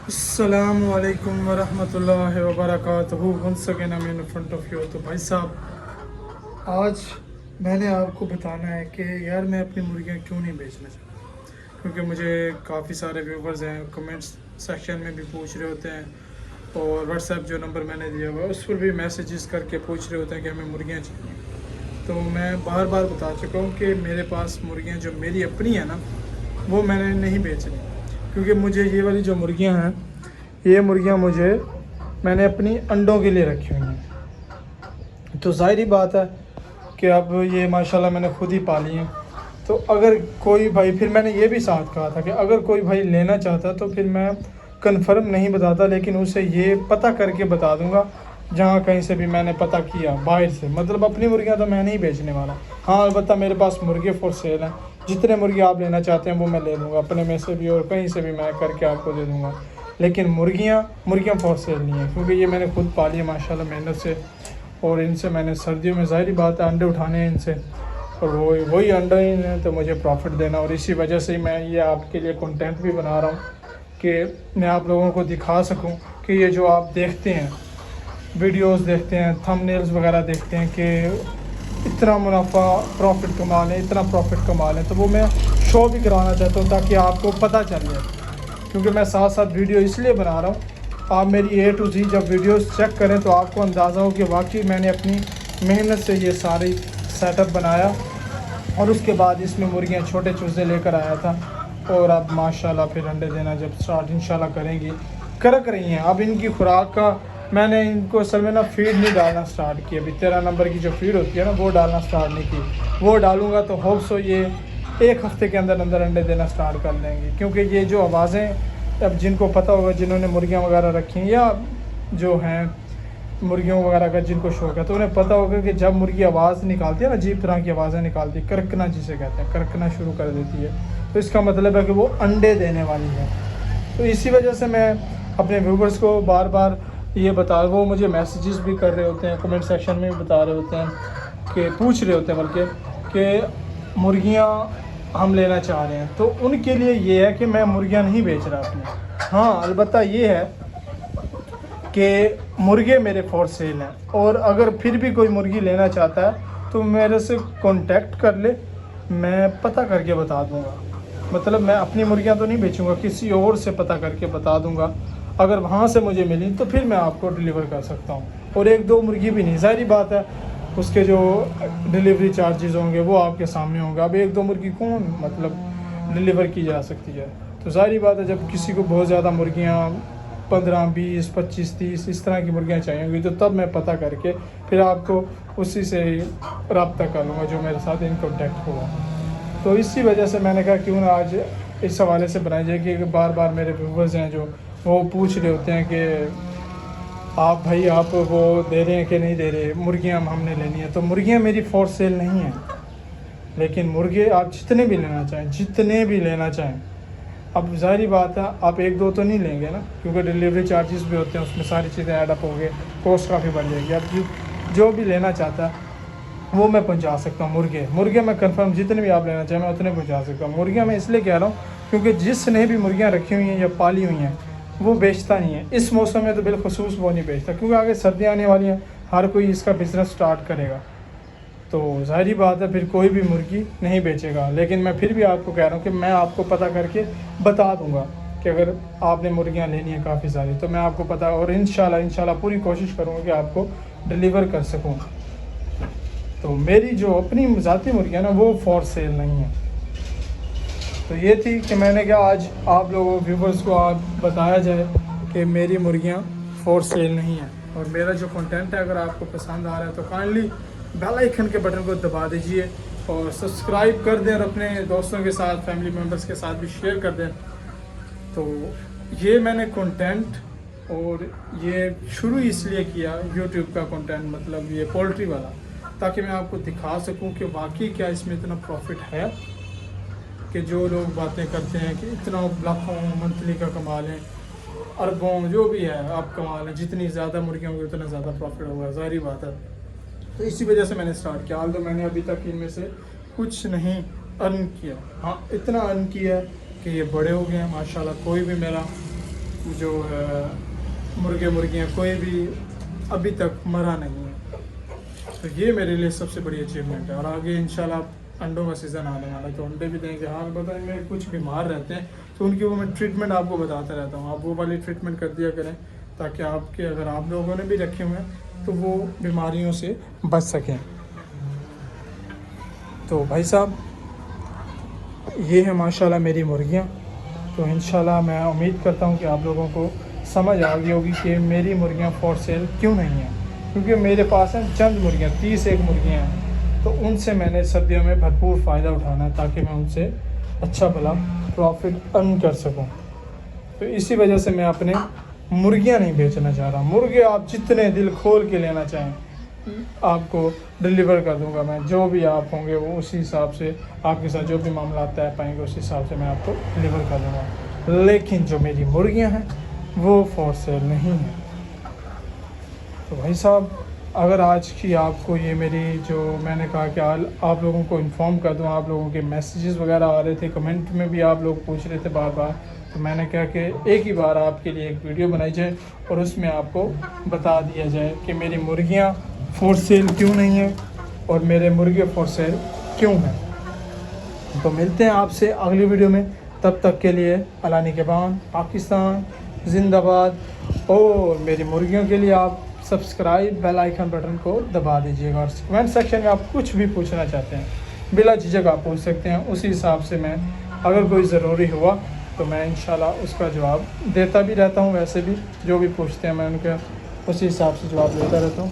अस्सलामु अलैकुम वरहमतुल्लाहि वबरकातुहू। Once again I am in front of you. तो भाई साहब, आज मैंने आपको बताना है कि यार मैं अपनी मुर्गियाँ क्यों नहीं बेचना चाहता, क्योंकि मुझे काफ़ी सारे व्यूवर्स हैं, कमेंट्स सेक्शन में भी पूछ रहे होते हैं और व्हाट्सएप जो नंबर मैंने दिया हुआ है उस पर भी मैसेजेस करके पूछ रहे होते हैं कि हमें मुर्गियाँ चाहिए। तो मैं बार बार बता चुका हूँ कि मेरे पास मुर्गियाँ जो मेरी अपनी है ना, वो मैंने नहीं बेचनी, क्योंकि मुझे ये वाली जो मुर्गियाँ हैं, ये मुर्गियाँ मैंने अपनी अंडों के लिए रखी हुई हैं। तो ज़ाहिर बात है कि अब ये माशाल्लाह मैंने खुद ही पाली हैं। तो अगर कोई भाई, फिर मैंने ये भी साथ कहा था कि अगर कोई भाई लेना चाहता तो फिर मैं कंफर्म नहीं बताता, लेकिन उसे ये पता करके बता दूंगा जहाँ कहीं से भी मैंने पता किया बाहर से। मतलब अपनी मुर्गियाँ तो मैं नहीं बेचने वाला। हाँ, अलबत्ता मेरे पास मुर्गे फॉर सेल हैं। जितने मुर्गे आप लेना चाहते हैं वो मैं ले लूँगा, अपने में से भी और कहीं से भी मैं करके आपको दे दूँगा। लेकिन मुर्गियाँ फॉर सेल नहीं है, क्योंकि ये मैंने खुद पाली है माशाल्लाह मेहनत से। और इनसे मैंने सर्दियों में ज़ाहिर बात है अंडे उठाने हैं इनसे, और वही अंडे ही हैं तो मुझे प्रॉफिट देना। और इसी वजह से मैं ये आपके लिए कंटेंट भी बना रहा हूँ कि मैं आप लोगों को दिखा सकूँ कि ये जो आप देखते हैं, वीडियोस देखते हैं, थंबनेल्स वगैरह देखते हैं कि इतना मुनाफा प्रॉफिट कमा लें, इतना प्रॉफिट कमा लें, तो वो मैं शो भी कराना चाहता हूँ ताकि आपको पता चल जाए। क्योंकि मैं साथ साथ वीडियो इसलिए बना रहा हूँ, आप मेरी A to Z जब वीडियोस चेक करें तो आपको अंदाज़ा हो कि वाकई मैंने अपनी मेहनत से ये सारी सेटअप बनाया और उसके बाद इसमें मुर्गियाँ छोटे चूज़े लेकर आया था। और अब माशाल्लाह फिर अंडे देना जब स्टार्ट इंशाल्लाह करेंगी, करक रही हैं। अब इनकी खुराक का मैंने इनको असल में ना फीड नहीं डालना स्टार्ट की, अभी 13 नंबर की जो फीड होती है ना वो डालना स्टार्ट नहीं की। वो डालूँगा तो होप्स हो ये एक हफ़्ते के अंदर अंदर अंडे देना स्टार्ट कर देंगे। क्योंकि ये जो आवाज़ें, अब जिनको पता होगा, जिन्होंने मुर्गियाँ वगैरह रखी हैं या जो हैं मुर्गियों वगैरह का जिनको शौक है, तो उन्हें पता होगा कि जब मुर्गी आवाज़ निकालती है ना, अजीब तरह की आवाज़ें निकालती है, करकना जिसे कहते हैं, करकना शुरू कर देती है, तो इसका मतलब है कि वो अंडे देने वाली है। तो इसी वजह से मैं अपने व्यूवर्स को बार बार ये बता, वो मुझे मैसेजेस भी कर रहे होते हैं, कमेंट सेक्शन में भी बता रहे होते हैं कि पूछ रहे होते हैं बल्कि कि मुर्गियाँ हम लेना चाह रहे हैं। तो उनके लिए ये है कि मैं मुर्गियाँ नहीं बेच रहा अपनी। हाँ, अलबत्ता ये है कि मुर्गे मेरे फॉर सेल हैं, और अगर फिर भी कोई मुर्गी लेना चाहता है तो मेरे से कांटेक्ट कर ले, मैं पता करके बता दूंगा। मतलब मैं अपनी मुर्गियां तो नहीं बेचूंगा, किसी और से पता करके बता दूंगा। अगर वहाँ से मुझे मिली तो फिर मैं आपको डिलीवर कर सकता हूँ। और एक दो मुर्गी भी नहीं, ज़ाहिर बात है उसके जो डिलीवरी चार्जेस होंगे वो आपके सामने होंगे। अब एक दो मुर्गी कौन मतलब डिलीवर की जा सकती है। तो ज़ाहिर बात है जब किसी को बहुत ज़्यादा मुर्गियाँ 15, 20, 25, 30 इस तरह की मुर्गियाँ चाहिए होंगी, तो तब मैं पता करके फिर आपको उसी से रब्ता कर लूँगा जो मेरे साथ इन कॉन्टेक्ट होगा। तो इसी वजह से मैंने कहा क्यों ना आज इस हवाले से बनाई जाए कि बार बार मेरे व्यूवर्स हैं जो वो पूछ रहे होते हैं कि आप भाई आप वो दे रहे हैं कि नहीं दे रहे, मुर्गियाँ हमने लेनी है। तो मुर्गियाँ मेरी फॉर सेल नहीं हैं, लेकिन मुर्गे आप जितने भी लेना चाहें, जितने भी लेना चाहें। अब ज़ाहिर बात है आप एक दो तो नहीं लेंगे ना, क्योंकि डिलीवरी चार्जेस भी होते हैं, उसमें सारी चीज़ें ऐड अप होंगे, कॉस्ट काफ़ी बढ़ जाएगी। अब जो भी लेना चाहता है वो मैं पहुंचा सकता हूँ। मुर्गे मैं कंफर्म जितने भी आप लेना चाहें मैं उतने पहुंचा सकता हूँ। मुर्गियाँ मैं इसलिए कह रहा हूँ क्योंकि जिसने भी मुर्गियाँ रखी हुई हैं या पाली हुई हैं वो बेचता नहीं है। इस मौसम में तो बिलखसूस वो नहीं बेचता, क्योंकि आगे सर्दियाँ आने वाली हैं, हर कोई इसका बिज़नेस स्टार्ट करेगा, तो ज़ाहिर बात है फिर कोई भी मुर्गी नहीं बेचेगा। लेकिन मैं फिर भी आपको कह रहा हूँ कि मैं आपको पता करके बता दूँगा कि अगर आपने मुर्गियाँ लेनी है काफ़ी सारी, तो मैं आपको पता, और इंशाल्लाह पूरी कोशिश करूँगा कि आपको डिलीवर कर सकूँ। तो मेरी जो अपनी ज़ाती मुर्गियाँ ना वो फॉर सेल नहीं है। तो ये थी कि मैंने क्या आज आप लोगों व्यूवर्स को आप बताया जाए कि मेरी मुर्गियाँ फॉर सेल नहीं है। और मेरा जो कंटेंट है अगर आपको पसंद आ रहा है तो काइंडली बेल आइकन के बटन को दबा दीजिए और सब्सक्राइब कर दें, और अपने दोस्तों के साथ, फैमिली मेम्बर्स के साथ भी शेयर कर दें। तो ये मैंने कंटेंट और ये शुरू इसलिए किया यूट्यूब का कंटेंट, मतलब ये पोल्ट्री वाला, ताकि मैं आपको दिखा सकूं कि वाकई क्या इसमें इतना प्रॉफिट है कि जो लोग बातें करते हैं कि इतना लाखों मंथली का कमा लें, अरबों जो भी है आप कमा लें, जितनी ज़्यादा मुर्गियाँ होंगी उतना ज़्यादा प्रॉफिट होगा, ज़ाहिर बात है। तो इसी वजह से मैंने स्टार्ट किया। हाल तो मैंने अभी तक इनमें से कुछ नहीं अर्न किया, हाँ इतना अर्न किया कि ये बड़े हो गए हैं माशाल्लाह। कोई भी मेरा जो है मुर्गे मुर्गियाँ कोई भी अभी तक मरा नहीं है। तो ये मेरे लिए सबसे बड़ी अचीवमेंट है। और आगे इंशाल्लाह अंडों का सीज़न आने वाला है, तो अंडे भी देंगे। हाँ बताएंगे कुछ बीमार रहते हैं तो उनकी वो मैं ट्रीटमेंट आपको बताता रहता हूँ, आप वो वाली ट्रीटमेंट कर दिया करें ताकि आपके, अगर आप लोगों ने भी रखे हुए हैं तो वो बीमारियों से बच सकें। तो भाई साहब ये है माशाल्लाह मेरी मुर्गियाँ। तो इंशाल्लाह मैं उम्मीद करता हूँ कि आप लोगों को समझ आ गई होगी कि मेरी मुर्गियाँ फॉर सेल क्यों नहीं हैं। क्योंकि मेरे पास हैं चंद मुर्गियाँ, 31 मुर्गियाँ हैं, तो उनसे मैंने सर्दियों में भरपूर फ़ायदा उठाना है ताकि मैं उनसे अच्छा भला प्रॉफिट अर्न कर सकूं। तो इसी वजह से मैं अपने मुर्गियां नहीं बेचना चाह रहा। मुर्गे आप जितने दिल खोल के लेना चाहें आपको डिलीवर कर दूंगा मैं, जो भी आप होंगे वो उसी हिसाब से आपके साथ जो भी मामला तय पाएंगे उस हिसाब से मैं आपको डिलीवर कर दूंगा। लेकिन जो मेरी मुर्गियां हैं वो फॉर सेल नहीं हैं। तो भाई साहब अगर आज की आपको ये मेरी जो मैंने कहा कि आप लोगों को इन्फॉर्म कर दूं, आप लोगों के मैसेजेस वगैरह आ रहे थे, कमेंट में भी आप लोग पूछ रहे थे बार बार, तो मैंने कहा कि एक ही बार आपके लिए एक वीडियो बनाई जाए और उसमें आपको बता दिया जाए कि मेरी मुर्गियां फॉर सेल क्यों नहीं है और मेरे मुर्गे फॉर सेल क्यों हैं। तो मिलते हैं आपसे अगली वीडियो में, तब तक के लिए अल्लाह निगहबान, पाकिस्तान जिंदाबाद। और मेरी मुर्गियों के लिए आप सब्सक्राइब बेल आइकन बटन को दबा दीजिएगा। और कमेंट सेक्शन में आप कुछ भी पूछना चाहते हैं बिला झिझक आप पूछ सकते हैं। उसी हिसाब से मैं अगर कोई ज़रूरी हुआ तो मैं इंशाल्लाह उसका जवाब देता भी रहता हूँ। वैसे भी जो भी पूछते हैं मैं उनके उसी हिसाब से जवाब देता रहता हूँ।